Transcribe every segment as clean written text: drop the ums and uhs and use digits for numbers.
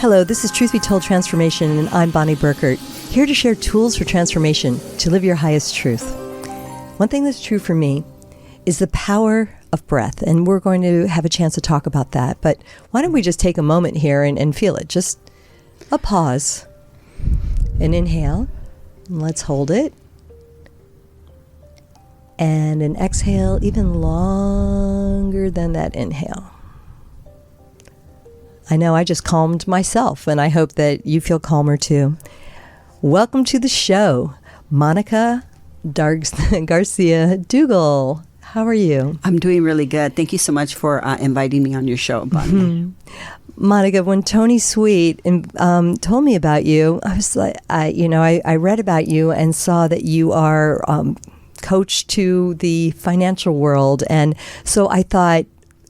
Hello, this is Truth Be Told Transformation, and I'm Bonnie Burkert, here to share tools for transformation to live your highest truth. One thing that's true for me is the power of breath, and we're going to have a chance to talk about that. But why don't we just take a moment here and feel it? Just a pause. An inhale. Let's hold it. And an exhale even longer than that inhale. I know I just calmed myself, and I hope that you feel calmer too. Welcome to the show, Monica Garcia Duggal. How are you? I'm doing really good. Thank you so much for inviting me on your show, Bonnie. Mm-hmm. Monica, when Tony Sweet told me about you, I was like, I read about you and saw that you are coach to the financial world, and so I thought,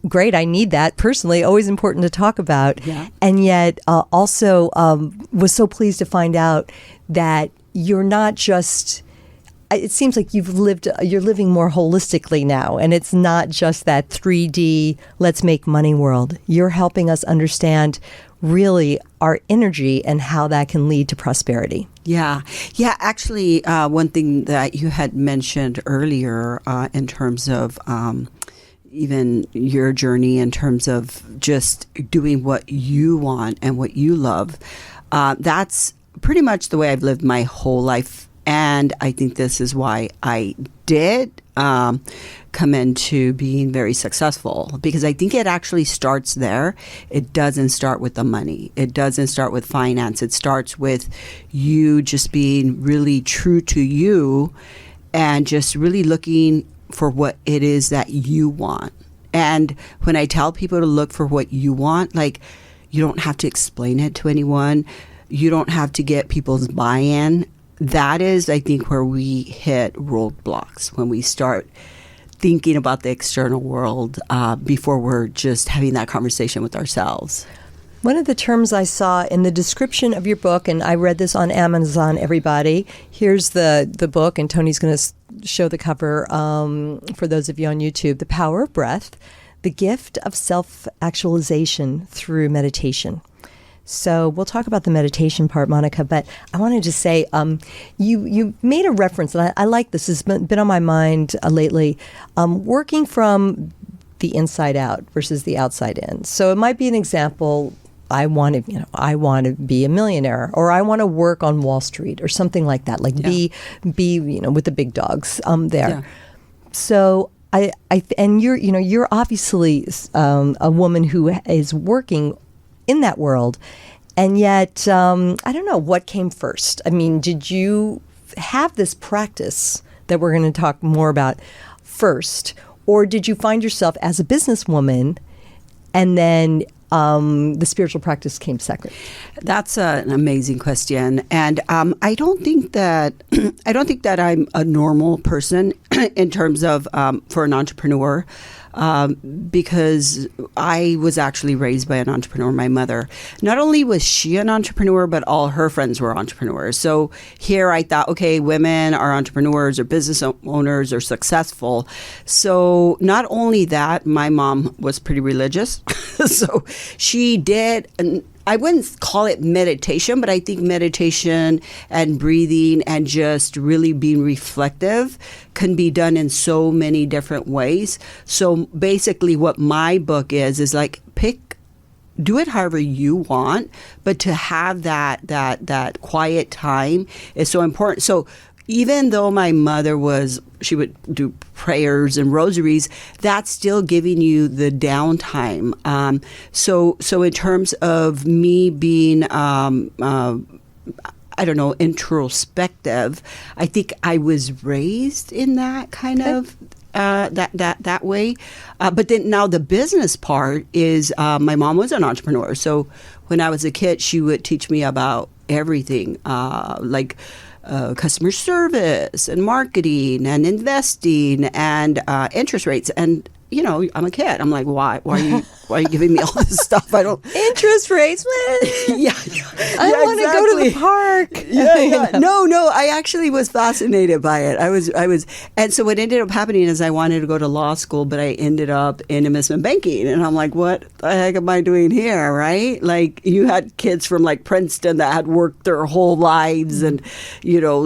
great, I need that personally, always important to talk about. Yeah. And yet also was so pleased to find out that you're not just, it seems like you're living more holistically now, and it's not just that 3D, let's make money world. You're helping us understand really our energy and how that can lead to prosperity. Yeah. Actually, one thing that you had mentioned earlier in terms of even your journey in terms of just doing what you want and what you love, that's pretty much the way I've lived my whole life. And I think this is why I did come into being very successful, because I think it actually starts there. It doesn't start with the money. It doesn't start with finance. It starts with you just being really true to you and just really looking for what it is that you want. And when I tell people to look for what you want, like, you don't have to explain it to anyone. You don't have to get people's buy-in. That is, I think, where we hit roadblocks, when we start thinking about the external world before we're just having that conversation with ourselves. One of the terms I saw in the description of your book, and I read this on Amazon, everybody. Here's the book, and Tony's going to show the cover for those of you on YouTube. The Power of Breath, the Gift of Self-Actualization Through Meditation. So we'll talk about the meditation part, Monica, but I wanted to say you made a reference, and I like this. It's been on my mind lately, working from the inside out versus the outside in. So it might be an example. I want to be a millionaire, or I want to work on Wall Street, or something like that. Like be with the big dogs there. Yeah. So you're obviously a woman who is working in that world, and yet I don't know what came first. I mean, did you have this practice that we're going to talk more about first, or did you find yourself as a businesswoman and then the spiritual practice came second? That's an amazing question, and I don't think that I'm a normal person in terms of for an entrepreneur, because I was actually raised by an entrepreneur. My mother, not only was she an entrepreneur, but all her friends were entrepreneurs. So here I thought, okay, women are entrepreneurs or business owners or successful. So not only that, my mom was pretty religious. So she did, and I wouldn't call it meditation, but I think meditation and breathing and just really being reflective can be done in so many different ways. So basically what my book is like, do it however you want, but to have that quiet time is so important. So even though my mother she would do prayers and rosaries, that's still giving you the downtime. So in terms of me being, introspective, I think I was raised in that kind of that way. But then now the business part is, my mom was an entrepreneur. So when I was a kid, she would teach me about everything, like customer service and marketing and investing and interest rates. And I'm a kid. I'm like, why are you giving me all this stuff? I don't interest rates, man. Yeah, I want to go to the park. work. Yeah. No, I actually was fascinated by it. I was, and so what ended up happening is I wanted to go to law school, but I ended up in investment banking, and I'm like, what the heck am I doing here, right? Like, you had kids from like Princeton that had worked their whole lives and,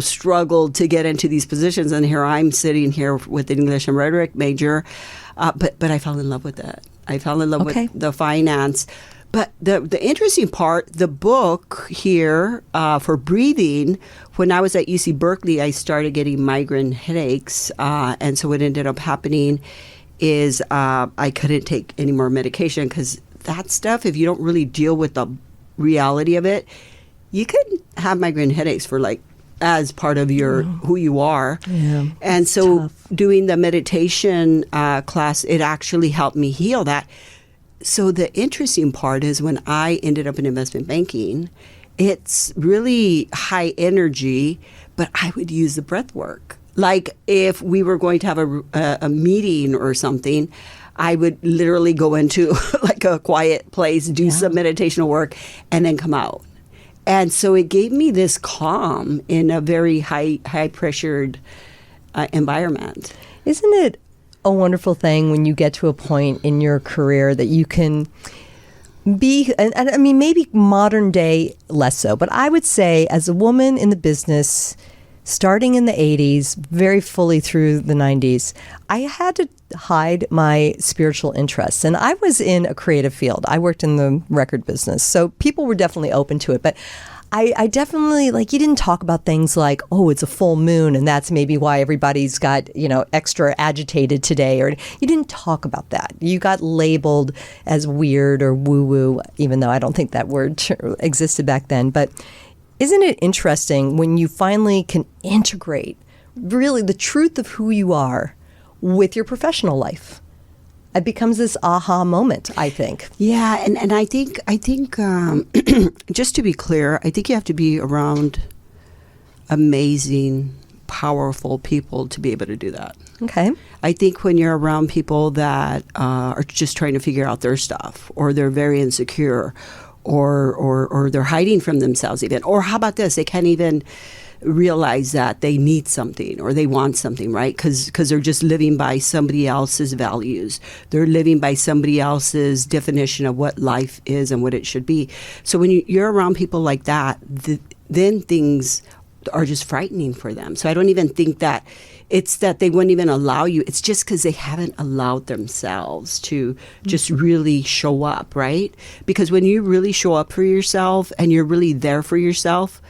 struggled to get into these positions, and here I'm sitting here with an English and rhetoric major, but I fell in love with it. I fell in love with the finance. But the interesting part, the book here for breathing, when I was at UC Berkeley, I started getting migraine headaches. And so what ended up happening is I couldn't take any more medication because that stuff, if you don't really deal with the reality of it, you could have migraine headaches for like as part of your who you are. Yeah, and so tough. Doing the meditation class, it actually helped me heal that. So the interesting part is when I ended up in investment banking, it's really high energy, but I would use the breath work. Like if we were going to have a meeting or something, I would literally go into like a quiet place, do some meditational work, and then come out. And so it gave me this calm in a very high pressured environment. Isn't it a wonderful thing when you get to a point in your career that you can be, and I mean, maybe modern day less so, but I would say as a woman in the business, starting in the 80s, very fully through the 90s, I had to hide my spiritual interests. And I was in a creative field. I worked in the record business. So people were definitely open to it. But I definitely, like, you didn't talk about things like, oh, it's a full moon, and that's maybe why everybody's got, extra agitated today. Or you didn't talk about that. You got labeled as weird or woo-woo, even though I don't think that word existed back then. But isn't it interesting when you finally can integrate really the truth of who you are with your professional life? It becomes this aha moment, I think. Yeah, and I think just to be clear, I think you have to be around amazing, powerful people to be able to do that. Okay. I think when you're around people that are just trying to figure out their stuff, or they're very insecure, or they're hiding from themselves even, or how about this, they can't even realize that they need something or they want something, right? Because they're just living by somebody else's values. They're living by somebody else's definition of what life is and what it should be. So when you're around people like that, then things are just frightening for them. So I don't even think that it's that they wouldn't even allow you. It's just because they haven't allowed themselves to just really show up, right? Because when you really show up for yourself and you're really there for yourself,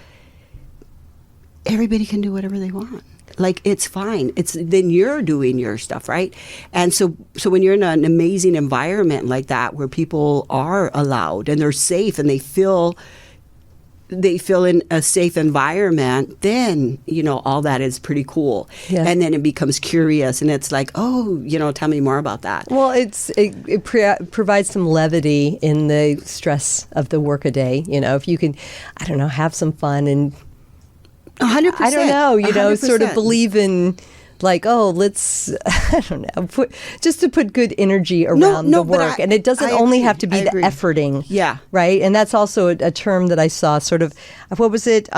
everybody can do whatever they want. Like, it's fine. Then you're doing your stuff, right? And so when you're in an amazing environment like that, where people are allowed and they're safe and they feel in a safe environment, then, all that is pretty cool. Yeah. And then it becomes curious and it's like, oh, tell me more about that. Well, it provides some levity in the stress of the workaday. If you can, I don't know, have some fun and 100%. I don't know, 100%. Sort of believe in, like, oh, let's, I don't know, just to put good energy around the work. And it doesn't only have to be the efforting. Yeah. Right? And that's also a term that I saw, sort of, what was it?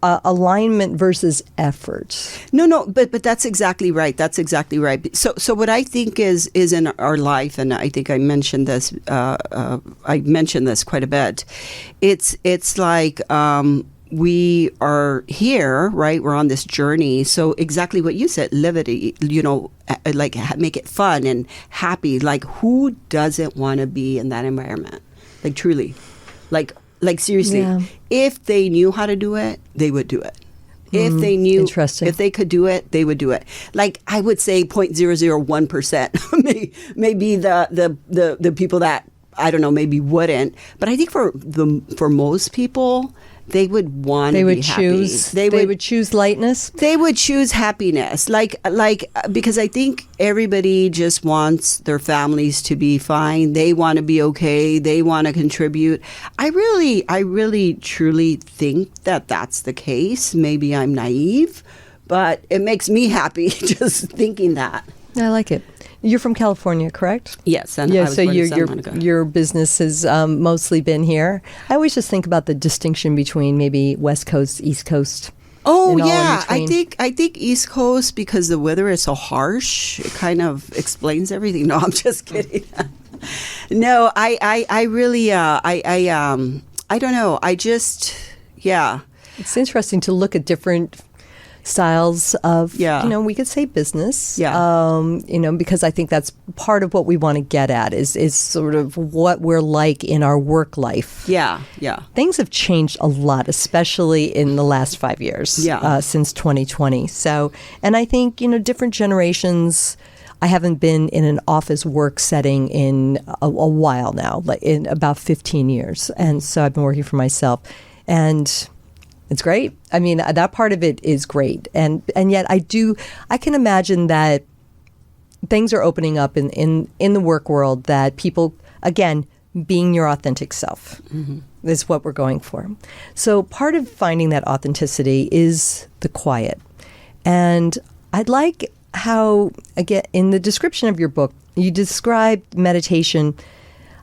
Alignment versus effort. No, but that's exactly right. That's exactly right. So what I think is in our life, and I think I mentioned this. I mentioned this quite a bit. It's like we are here, right? We're on this journey. So exactly what you said, levity. Like make it fun and happy. Like, who doesn't want to be in that environment? Like, truly, like seriously. Yeah. If they knew how to do it, they would do it. If they knew, if they could do it, they would do it. Like, I would say 0.001% may be the people that, I don't know, maybe wouldn't. But I think for most people, they would want to be happy. They would choose lightness. They would choose happiness. Like because I think everybody just wants their families to be fine. They want to be okay. They want to contribute. I really truly think that that's the case. Maybe I'm naive, but it makes me happy just thinking that. I like it. You're from California, correct? Yes, and Yeah, I was so born in Santa Monica. your business has mostly been here. I always just think about the distinction between maybe West Coast, East Coast. Oh and all in yeah, between. I think East Coast, because the weather is so harsh, it kind of explains everything. No, I'm just kidding. No, I really I don't know. I just It's interesting to look at different styles of, Yeah. we could say business, Yeah. because I think that's part of what we want to get at is sort of what we're like in our work life. yeah. Things have changed a lot, especially in the last 5 years, Yeah. since 2020. So, and I think, different generations. I haven't been in an office work setting in a while now, like in about 15 years. And so I've been working for myself. And it's great. I mean, that part of it is great. And yet I can imagine that things are opening up in the work world, that people, again, being your authentic self is what we're going for. So part of finding that authenticity is the quiet. And I'd like how, again, in the description of your book, you described meditation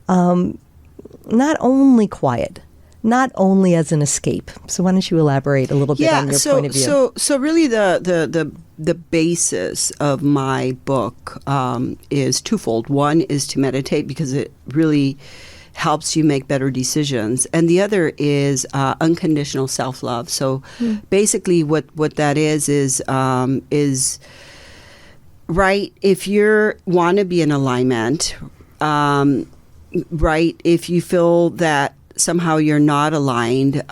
not only quiet, not only as an escape. So why don't you elaborate a little bit on your point of view? So really the basis of my book is twofold. One is to meditate, because it really helps you make better decisions, and the other is unconditional self-love. So basically what that is right, if you want to be in alignment, right, if you feel that somehow you're not aligned,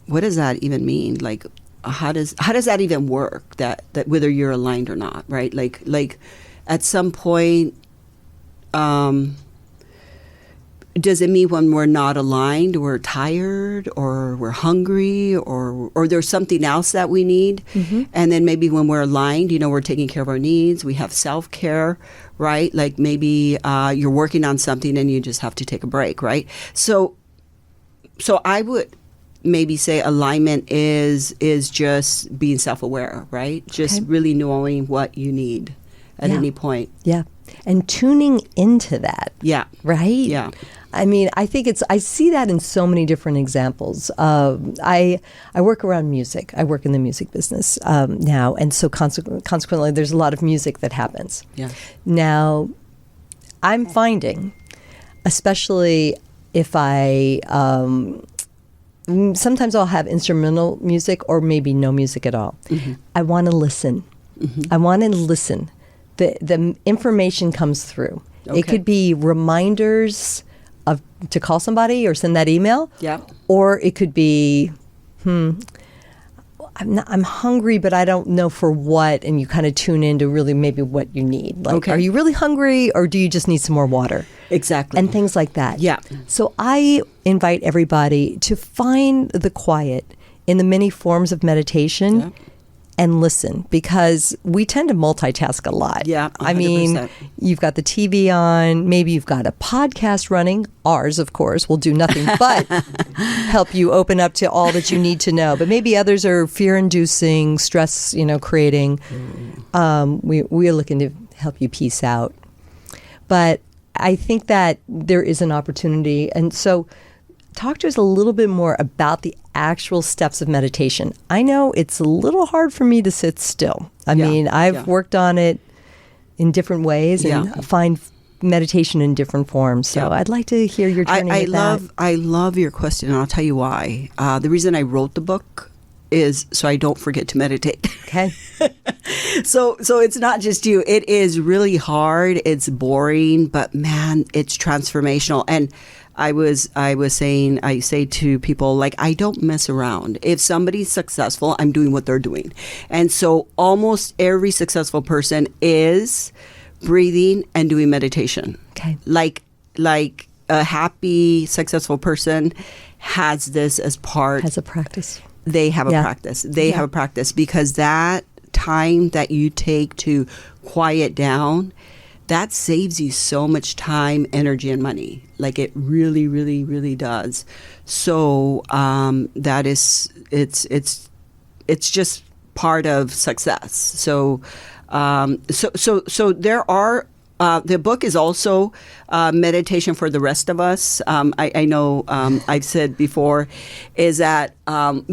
what does that even mean? Like, how does that even work, that whether you're aligned or not, right? Like at some point, does it mean when we're not aligned, we're tired, or we're hungry, or there's something else that we need? And then maybe when we're aligned, we're taking care of our needs. We have self-care, right? Like maybe you're working on something and you just have to take a break, right? So I would maybe say alignment is just being self-aware, right? Just really knowing what you need at any point. Yeah. And tuning into that. Yeah. Right? Yeah. I mean, I think I see that in so many different examples. I work around music. I work in the music business now. And so consequently, there's a lot of music that happens. Yeah. Now, I'm finding, especially if sometimes I'll have instrumental music or maybe no music at all. I want to listen. I want to listen. The information comes through. Okay. It could be reminders to call somebody or send that email. Yeah. Or it could be, I'm hungry, but I don't know for what, and you kind of tune into really maybe what you need. Like, Okay. are you really hungry, or do you just need some more water? Exactly. And things like that. Yeah. So I invite everybody to find the quiet in the many forms of meditation and listen, because we tend to multitask a lot. Yeah, 100%. I mean, you've got the TV on, maybe you've got a podcast running. Ours, of course, will do nothing but help you open up to all that you need to know. But maybe others are fear-inducing, stress, creating. We're looking to help you peace out. But I think that there is an opportunity. And so talk to us a little bit more about the actual steps of meditation. I know it's a little hard for me to sit still. I mean, I've worked on it in different ways and find meditation in different forms. So I'd like to hear your journey with that. I love your question, and I'll tell you why. The reason I wrote the book is so I don't forget to meditate. Okay. So it's not just you. It is really hard. It's boring, but man, it's transformational. And I say to people, like, I don't mess around. If somebody's successful, I'm doing what they're doing. And so almost every successful person is breathing and doing meditation. Okay. Like a happy, successful person has this as part. Has a practice. They have a practice. They have a practice, because that time that you take to quiet down, that saves you so much time, energy, and money. Like, it really, really, really does. So that is, it's just part of success. So so there are the book is also meditation for the rest of us. I know I've said before is that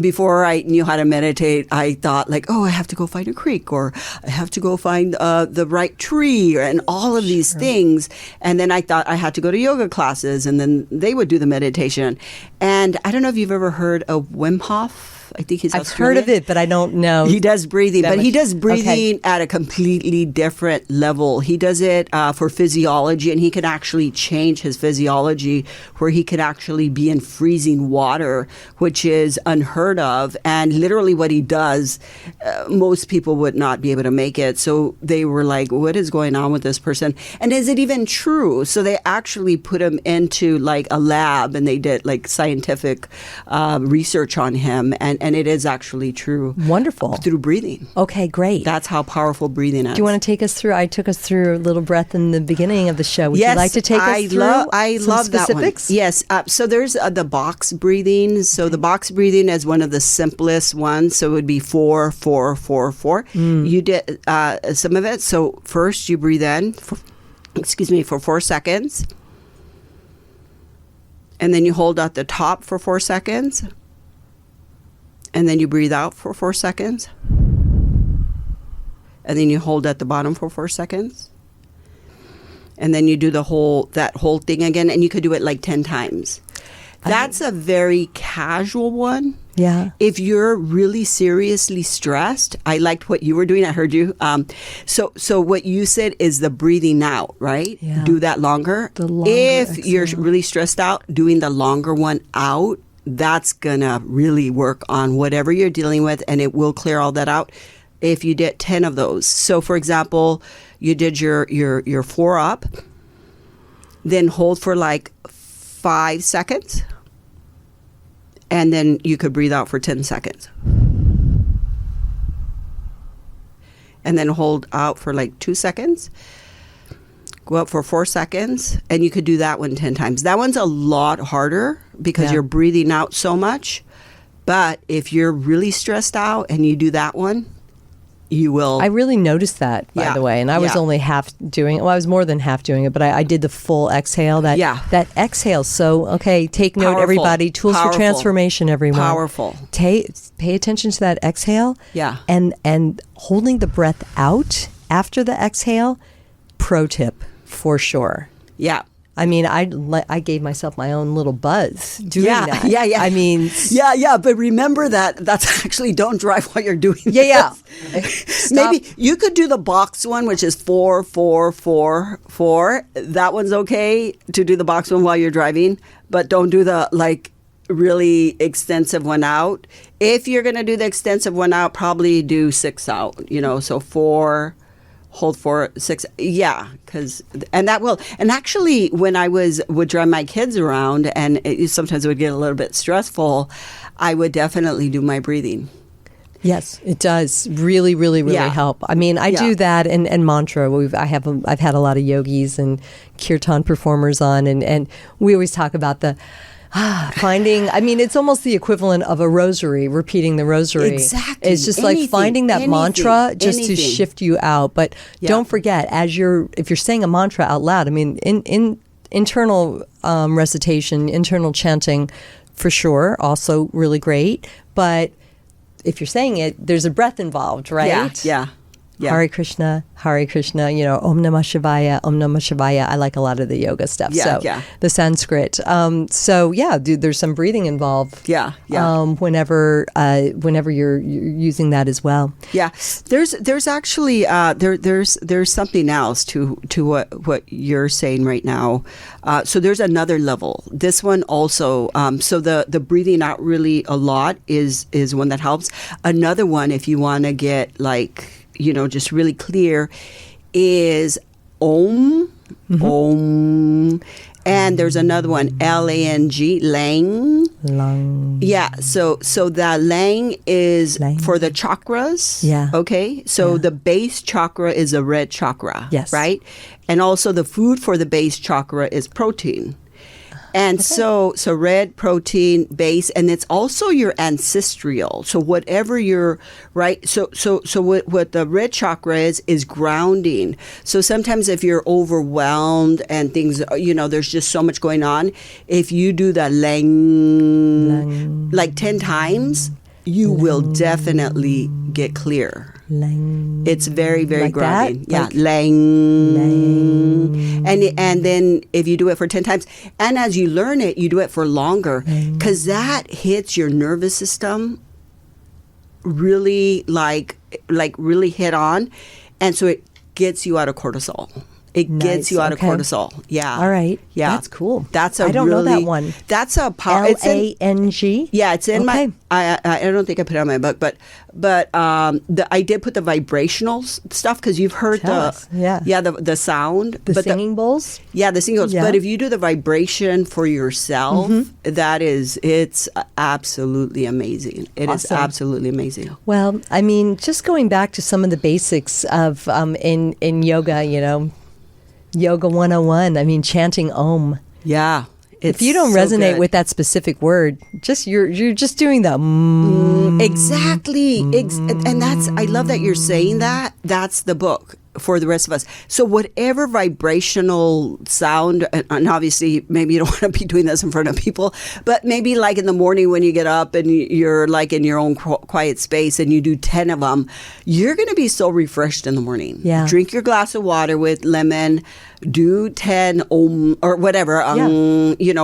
before I knew how to meditate, I thought like, oh, I have to go find a creek, or I have to go find the right tree, and all of these things. And then I thought I had to go to yoga classes, and then they would do the meditation. And I don't know if you've ever heard of Wim Hof. I think he's Australian. I've heard of it, but I don't know. He does breathing, but he does breathing Okay. at a completely different level. He does it for physiology, and he can actually change his physiology where he can actually be in freezing water, which is unheard of. And literally what he does, most people would not be able to make it. So they were like, what is going on with this person? And is it even true? So they actually put him into like a lab, and they did like scientific research on him. And it is actually true. Wonderful. Through breathing. Okay, great. That's how powerful breathing is. Do you want to take us through? I took us through a little breath in the beginning of the show. Would you like to take us through I some love specifics? that one. Yes. So there's the box breathing. So the box breathing is one of the simplest ones. So it would be 4, 4, 4, 4. You did some of it. So first you breathe in, for 4 seconds. And then you hold at the top for 4 seconds. And then you breathe out for 4 seconds. And then you hold at the bottom for 4 seconds. And then you do that whole thing again. And you could do it like 10 times. That's a very casual one. Yeah. If you're really seriously stressed, I liked what you were doing. I heard you. So what you said is the breathing out, right? Yeah. Do that longer. The longer if you're exhale. really stressed out, doing the longer one out, that's gonna really work on whatever you're dealing with, and it will clear all that out if you did 10 of those. So for example, you did your 4 up, then hold for like 5 seconds, and then you could breathe out for 10 seconds, and then hold out for like 2 seconds, go up for 4 seconds, and you could do that one 10 times. That one's a lot harder because you're breathing out so much. But if you're really stressed out and you do that one, you will. I really noticed that, by the way, and I was only half doing it. Well, I was more than half doing it, but I did the full exhale. That exhale. So, okay, take note, Powerful. everybody. Tools for transformation, everyone. Powerful. Pay attention to that exhale. Yeah. And holding the breath out after the exhale, pro tip for sure. Yeah. I mean, I gave myself my own little buzz doing that. Yeah. I mean, but remember that's actually don't drive while you're doing this. Yeah. Maybe you could do the box one, which is 4, 4, 4, 4. That one's okay to do the box one while you're driving, but don't do the like really extensive one out. If you're going to do the extensive one out, probably do 6 out, so 4, hold 4, 6. Yeah. And actually when I would drive my kids around, and sometimes it would get a little bit stressful, I would definitely do my breathing. Yes, it does really, really, really help. I mean, I do that and mantra. I've had a lot of yogis and kirtan performers on, and we always talk about the finding. I mean, it's almost the equivalent of a rosary, repeating the rosary. Exactly. It's just like finding that mantra just to shift you out. But don't forget, if you're saying a mantra out loud, I mean, in internal recitation, internal chanting, for sure, also really great. But if you're saying it, there's a breath involved, right? Yeah. Hare Krishna, Om Namah Shivaya, Om Namah Shivaya. I like a lot of the yoga stuff. The Sanskrit. There's some breathing involved. Whenever you're using that as well. Yeah. There's actually there's something else to what you're saying right now. So there's another level. This one also. So the breathing out really a lot is one that helps. Another one, if you want to get like, just really clear, is Om. Om. And there's another one, L-A-N-G, Lang. Lang. Yeah, so the Lang is for the chakras. Yeah. Okay, so the base chakra is a red chakra. Yes. Right? And also the food for the base chakra is protein. And so red protein base, and it's also your ancestral. So whatever you're right. So what the red chakra is grounding. So sometimes if you're overwhelmed and things, there's just so much going on. If you do the lang like 10 times, you will definitely get clear. Lang. It's very, very like grounding. That? Yeah, like lang. And then if you do it for 10 times, and as you learn it, you do it for longer, because that hits your nervous system really like really hit on, and so it gets you out of cortisol. It gets you out of cortisol. Yeah. All right. Yeah. That's cool. That's I don't know that one. That's a power. Lang. Yeah, it's in my. I don't think I put it on my book, but I did put the vibrational stuff because you've heard the sound, the singing bowls. Yeah, the singing bowls. Yeah. But if you do the vibration for yourself, it's absolutely amazing. It is absolutely amazing. Well, I mean, just going back to some of the basics of in yoga, Yoga 101. I mean, chanting Om. Yeah. If you don't resonate with that specific word, you're just doing the exactly. And I love that you're saying that. That's the book for the rest of us. So whatever vibrational sound, and obviously maybe you don't want to be doing this in front of people, but maybe like in the morning when you get up and you're like in your own quiet space and you do 10 of them, you're going to be so refreshed in the morning. Yeah. Drink your glass of water with lemon, do 10 Om or whatever,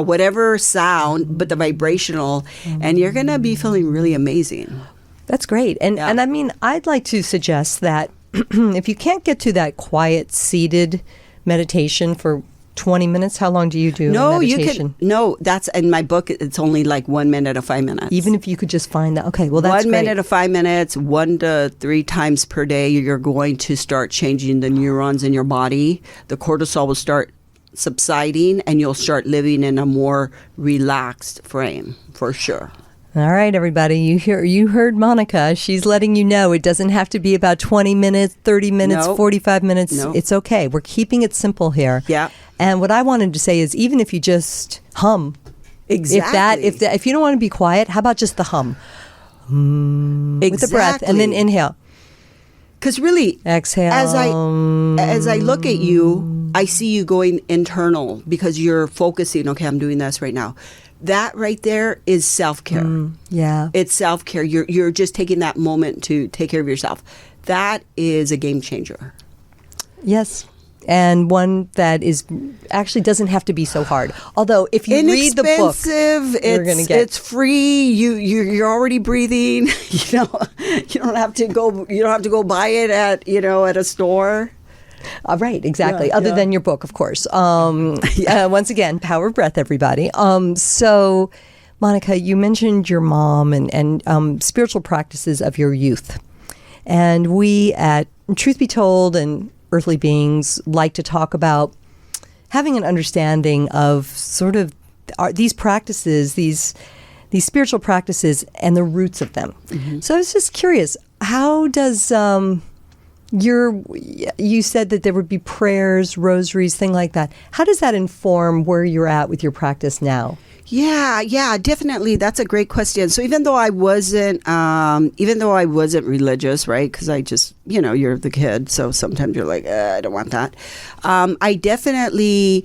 whatever sound, but the vibrational, and you're going to be feeling really amazing. That's great. And I mean, I'd like to suggest that if you can't get to that quiet, seated meditation for 20 minutes, how long do you do meditation? That's in my book. It's only like 1 minute or 5 minutes. Even if you could just find that. Okay, well, that's 1 minute or 5 minutes, 1 to 3 times per day, you're going to start changing the neurons in your body. The cortisol will start subsiding, and you'll start living in a more relaxed frame, for sure. All right, everybody, you heard Monica. She's letting you know it doesn't have to be about 20 minutes, 30 minutes, 45 minutes. It's okay. We're keeping it simple here. Yeah. And what I wanted to say is, even if you just hum, exactly. If you don't want to be quiet, how about just the hum? With the breath, and then inhale. Because really, exhale. As I look at you, I see you going internal because you're focusing. Okay, I'm doing this right now. That right there is self-care. Yeah. It's self-care. You're just taking that moment to take care of yourself. That is a game changer. Yes. And one that actually doesn't have to be so hard. Although if you read the book, it's free. You're already breathing. You don't have to go buy it at a store. Right, exactly. Other than your book, of course. Once again, Power of Breath, everybody. So, Monica, you mentioned your mom and spiritual practices of your youth. And we at Truth Be Told and Earthly Beings like to talk about having an understanding of sort of these practices, these spiritual practices and the roots of them. Mm-hmm. So I was just curious, how does... you said that there would be prayers, rosaries, thing like that. How does that inform where you're at with your practice now? Yeah, definitely. That's a great question. So even though I wasn't religious, right? Because I just, you're the kid, so sometimes you're like, I don't want that. I definitely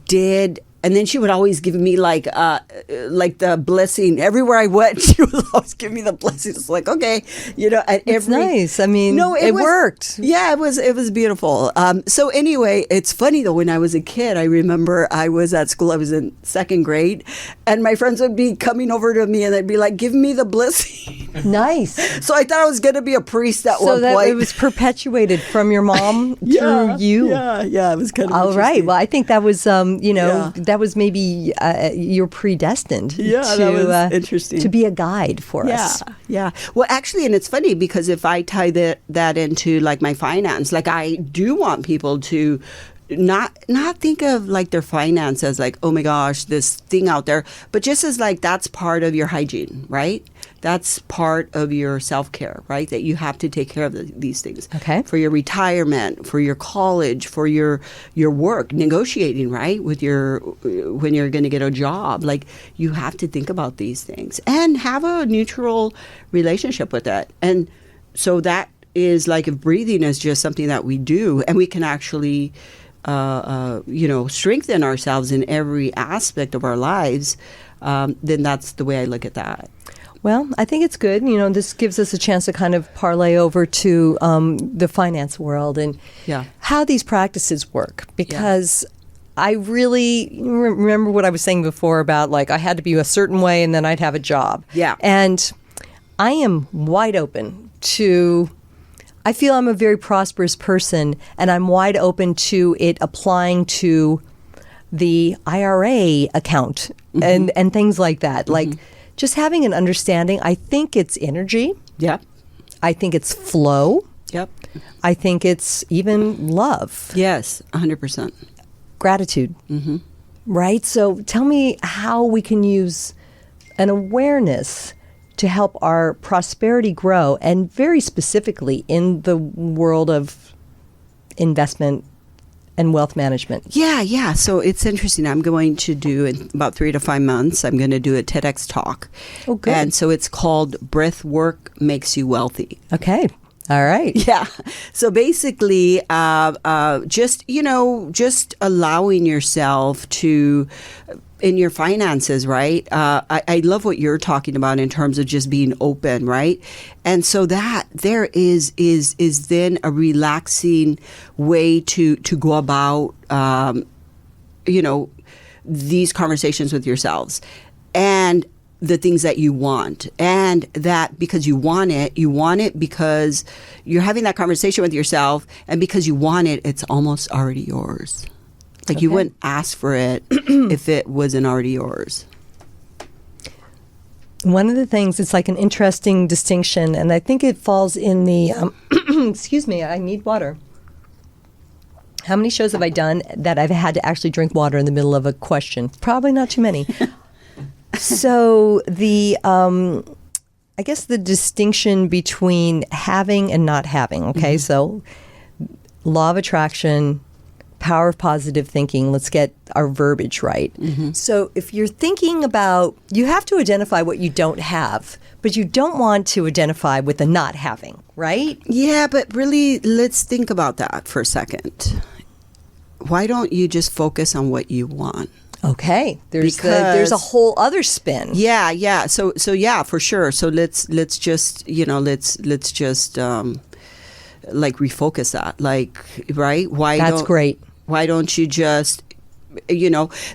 did. And then she would always give me like the blessing everywhere I went. She would always give me the blessing. It's like, okay, It's nice. I mean, it worked. Yeah, it was beautiful. So anyway, it's funny though. When I was a kid, I remember I was at school. I was in second grade, and my friends would be coming over to me, and they'd be like, "Give me the blessing." Nice. So I thought I was going to be a priest at one point. So that it was perpetuated from your mom through you. Yeah, it was kind of. All right. Well, I think that was that was maybe you're predestined that was interesting. To be a guide for us. Yeah. Well, actually, and it's funny because if I tie that into like my finance, like I do want people to not think of like their finance as like, oh my gosh, this thing out there, but just as like that's part of your hygiene, right? That's part of your self-care, right? That you have to take care of these things. Okay. For your retirement, for your college, for your work, negotiating, right? With when you're going to get a job, like you have to think about these things and have a neutral relationship with that. And so that is like, if breathing is just something that we do and we can actually strengthen ourselves in every aspect of our lives, then that's the way I look at that. Well, I think it's good. This gives us a chance to kind of parlay over to the finance world and how these practices work. Because I really remember what I was saying before about like I had to be a certain way and then I'd have a job. Yeah. And I am wide open to... I feel I'm a very prosperous person, and I'm wide open to it applying to the IRA account and things like that. Like just having an understanding. I think it's energy. Yep. I think it's flow. Yep. I think it's even love. Yes, 100%. Gratitude. Mm-hmm. Right? So tell me how we can use an awareness to help our prosperity grow, and very specifically in the world of investment and wealth management. Yeah. So it's interesting. I'm going to do, in about 3 to 5 months, I'm going to do a TEDx talk. Oh, good. And so it's called Breath Work Makes You Wealthy. Okay. All right. Yeah. So basically, just allowing yourself to... in your finances, right? I love what you're talking about in terms of just being open, right? And so that there is then a relaxing way to go about, these conversations with yourselves, and the things that you want, and that because you want it because you're having that conversation with yourself, and because you want it, it's almost already yours. Like you wouldn't ask for it if it wasn't already yours. One of the things, it's like an interesting distinction, and I think it falls in the, excuse me, I need water. How many shows have I done that I've had to actually drink water in the middle of a question? Probably not too many. So I guess the distinction between having and not having, okay? So law of attraction, power of positive thinking. Let's get our verbiage right. So if you're thinking about, you have to identify what you don't have, but you don't want to identify with the not having, right? Yeah, but really, let's think about that for a second. Why don't you just focus on what you want? Okay, there's a whole other spin. Yeah. So yeah, for sure. So let's just like refocus that, like, right? That's great. Why don't you just,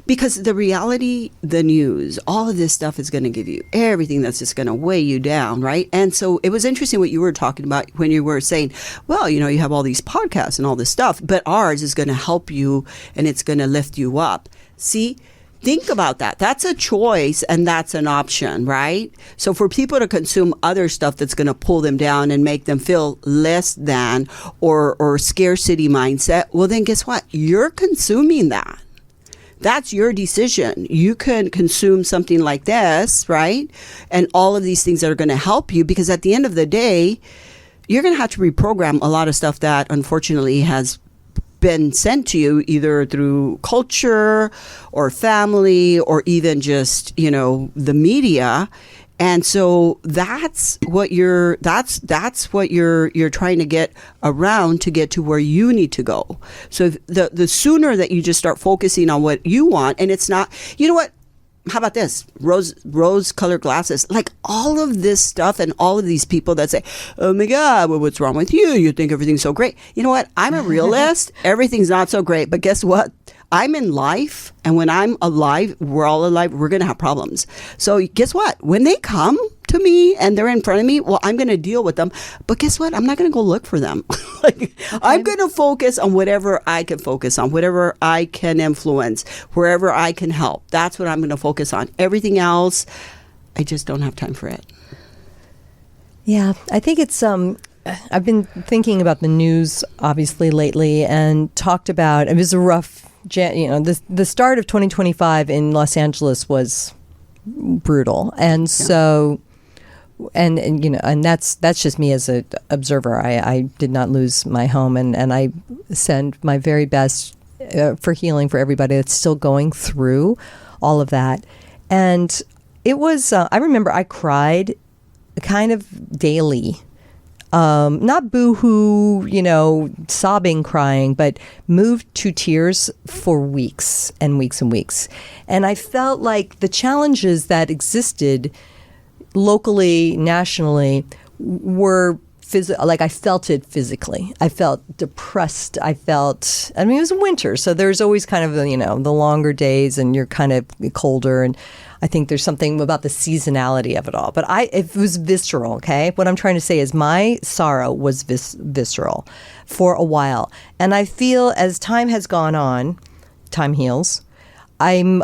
because the reality, the news, all of this stuff is going to give you everything that's just going to weigh you down, right? And so it was interesting what you were talking about when you were saying, well, you have all these podcasts and all this stuff, but ours is going to help you and it's going to lift you up. See? Think about that. That's a choice and that's an option, right? So for people to consume other stuff that's going to pull them down and make them feel less than or scarcity mindset, well, then guess what? You're consuming that. That's your decision. You can consume something like this, right? And all of these things that are going to help you, because at the end of the day, you're going to have to reprogram a lot of stuff that unfortunately has been sent to you either through culture or family or even just, the media. And so that's what you're trying to get around to get to where you need to go. So the sooner that you just start focusing on what you want, and it's not, what? How about this? Rose colored glasses. Like all of this stuff and all of these people that say, oh my God, well, what's wrong with you? You think everything's so great. You know what? I'm a realist. Everything's not so great. But guess what? I'm in life. And when I'm alive, we're all alive. We're going to have problems. So guess what? When they come to me and they're in front of me, well, I'm going to deal with them. But guess what? I'm not going to go look for them. I'm going to focus on whatever I can focus on, whatever I can influence, wherever I can help. That's what I'm going to focus on. Everything else, I just don't have time for it. Yeah, I think it's I've been thinking about the news obviously lately, and talked about it was a rough. The start of 2025 in Los Angeles was brutal, and so. And that's just me as an observer. I did not lose my home, and I send my very best for healing for everybody that's still going through all of that. And it was, I remember I cried kind of daily. Not boo-hoo, sobbing, crying, but moved to tears for weeks and weeks and weeks. And I felt like the challenges that existed locally, nationally, were like I felt it physically. I felt depressed. It was winter, so there's always kind of, the longer days and you're kind of colder. And I think there's something about the seasonality of it all. But it was visceral, okay? What I'm trying to say is my sorrow was visceral for a while. And I feel as time has gone on, time heals, I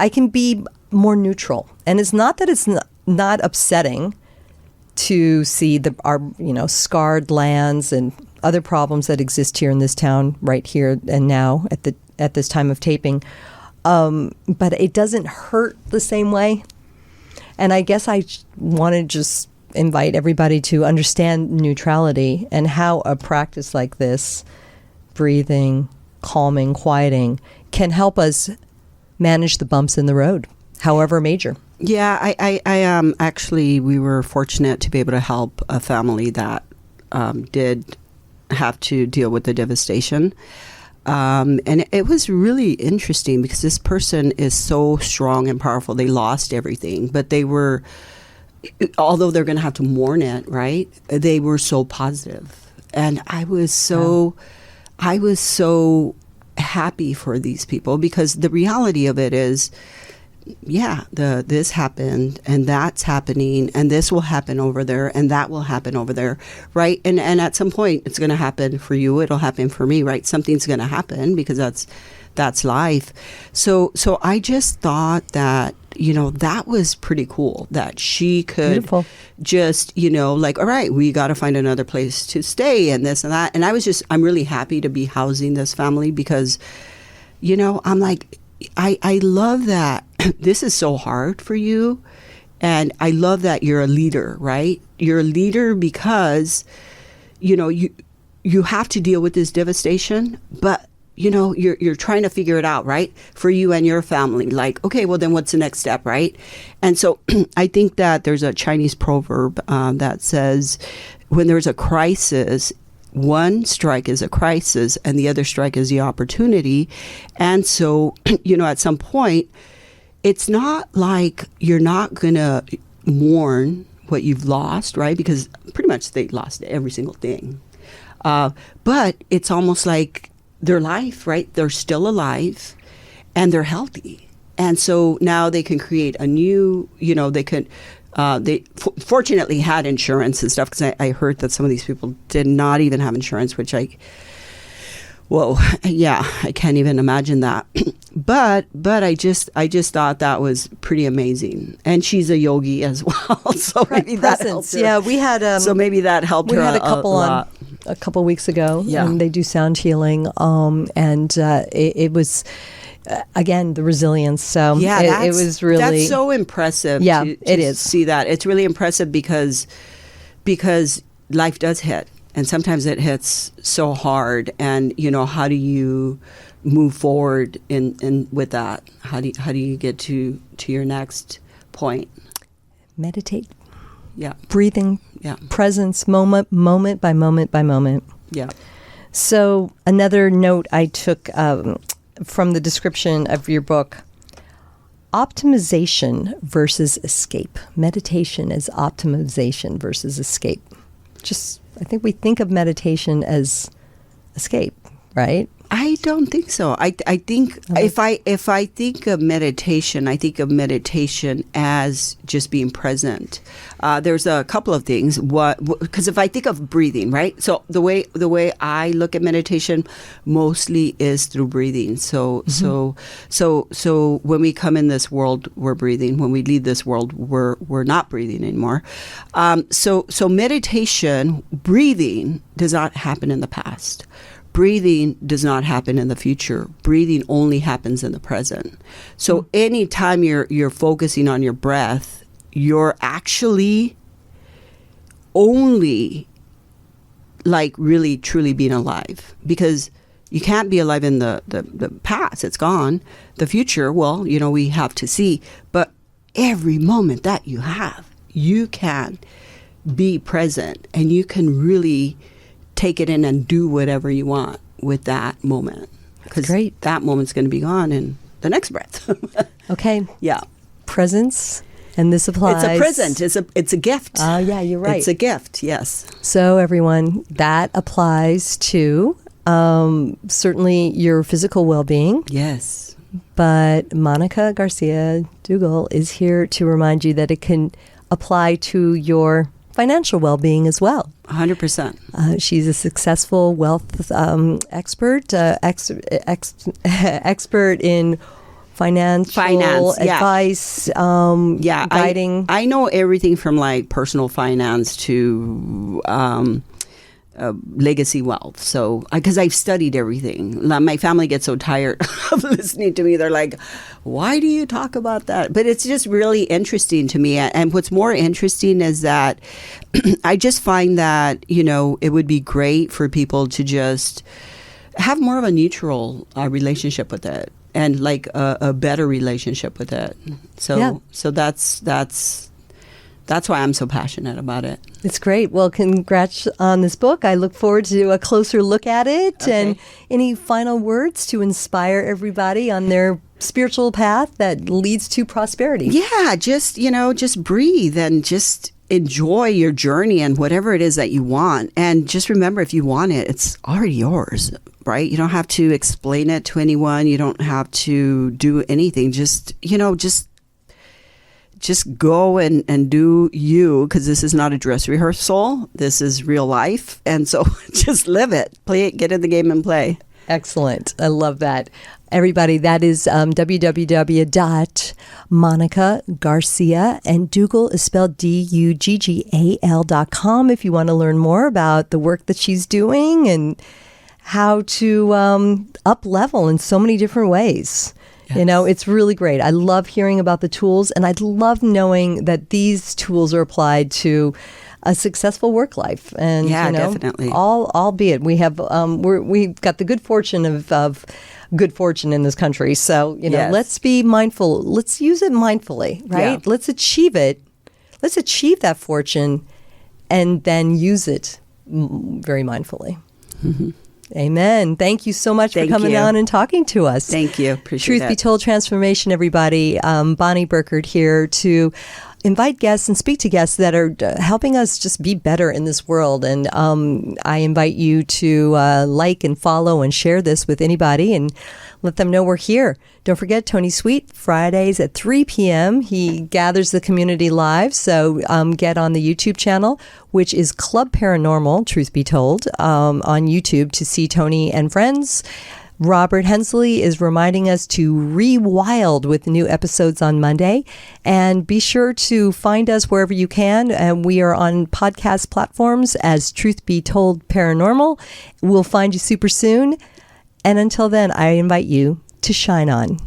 can be more neutral. And it's not that it's not upsetting to see our scarred lands and other problems that exist here in this town right here and now at this time of taping, but it doesn't hurt the same way. And I guess I want to just invite everybody to understand neutrality and how a practice like this, breathing, calming, quieting, can help us manage the bumps in the road, however major. Yeah, I actually, we were fortunate to be able to help a family that did have to deal with the devastation. And it was really interesting because this person is so strong and powerful. They lost everything, but although they're going to have to mourn it, right? They were so positive. And I was so happy for these people, because the reality of it is, this happened and that's happening and this will happen over there and that will happen over there, right? And at some point it's going to happen for you. It'll happen for me, right? Something's going to happen because that's life. So I just thought that, that was pretty cool that she could Beautiful. Just, like, all right, we got to find another place to stay and this and that. And I'm really happy to be housing this family because, I'm like, I love that this is so hard for you. And I love that you're a leader, right? You're a leader because, you have to deal with this devastation, but, you're trying to figure it out, right? For you and your family. Like, okay, well, then what's the next step, right? And so I think that there's a Chinese proverb that says when there's a crisis, one strike is a crisis and the other strike is the opportunity. And so, at some point, it's not like you're not going to mourn what you've lost, right? Because pretty much they lost every single thing. But it's almost like their life, right? They're still alive and they're healthy. And so now they can create a new, they could... they fortunately had insurance and stuff, because I heard that some of these people did not even have insurance, which I can't even imagine that. But I just thought that was pretty amazing. And she's a yogi as well, so maybe that helped her. Yeah, we had so maybe that helped her. We had a couple lot. a couple weeks ago. Yeah, and they do sound healing. It was. Again, the resilience. So it was really... That's so impressive. Yeah, to it is. See that. It's really impressive because life does hit. And sometimes it hits so hard. And, how do you move forward in with that? How do you get to your next point? Meditate. Yeah. Breathing. Yeah. Presence, moment by moment by moment. Yeah. So another note I took... from the description of your book, optimization versus escape. Meditation is optimization versus escape. I think we think of meditation as escape, right? I don't think so. I think if I think of meditation, I think of meditation as just being present. There's a couple of things. Because if I think of breathing, right? So the way I look at meditation mostly is through breathing. So when we come in this world, we're breathing. When we leave this world, we're not breathing anymore. So meditation, breathing does not happen in the past. Breathing does not happen in the future. Breathing only happens in the present. So anytime you're focusing on your breath, you're actually only like really truly being alive, because you can't be alive in the past. It's gone. The future, well, we have to see. But every moment that you have, you can be present, and you can really take it in and do whatever you want with that moment. Because that moment's going to be gone in the next breath. Okay. Yeah. Presence. And this applies. It's a present. It's a gift. Oh, yeah, you're right. It's a gift, yes. So, everyone, that applies to certainly your physical well-being. Yes. But Monica Garcia Duggal is here to remind you that it can apply to your financial well-being as well. 100%. She's a successful wealth expert, expert in financial advice, guiding. I know everything from like personal finance to legacy wealth. So, because I've studied everything. My family gets so tired of listening to me. They're like, why do you talk about that? But it's just really interesting to me. And what's more interesting is that I just find that, it would be great for people to just have more of a neutral relationship with it, and like a better relationship with it. So that's why I'm so passionate about it. It's great. Well, congrats on this book. I look forward to a closer look at it. Okay. And any final words to inspire everybody on their spiritual path that leads to prosperity? Yeah, just breathe and just enjoy your journey and whatever it is that you want. And just remember, if you want it, it's already yours, right? You don't have to explain it to anyone. You don't have to do anything. Just go and do you, because this is not a dress rehearsal. This is real life. And so just live it, play it, get in the game and play. Excellent. I love that. Everybody, that is www.monicagarcia, and Duggal is spelled DUGGAL.com if you want to learn more about the work that she's doing and how to up level in so many different ways. Yes. It's really great. I love hearing about the tools, and I love knowing that these tools are applied to a successful work life. And definitely. Albeit we have we've got the good fortune of good fortune in this country. So yes. Let's be mindful. Let's use it mindfully, right? Yeah. Let's achieve it. Let's achieve that fortune, and then use it very mindfully. Mm-hmm. Amen. Thank you so much for coming on and talking to us. Thank you. Appreciate Truth Be Told Transformation, everybody. Bonnie Burkert here to invite guests and speak to guests that are helping us just be better in this world. And I invite you to like and follow and share this with anybody and let them know we're here. Don't forget, Tony Sweet, Fridays at 3 p.m. He gathers the community live. So get on the YouTube channel, which is Club Paranormal, Truth Be Told, on YouTube to see Tony and friends. Robert Hensley is reminding us to rewild with new episodes on Monday. And be sure to find us wherever you can. And we are on podcast platforms as Truth Be Told Paranormal. We'll find you super soon. And until then, I invite you to shine on.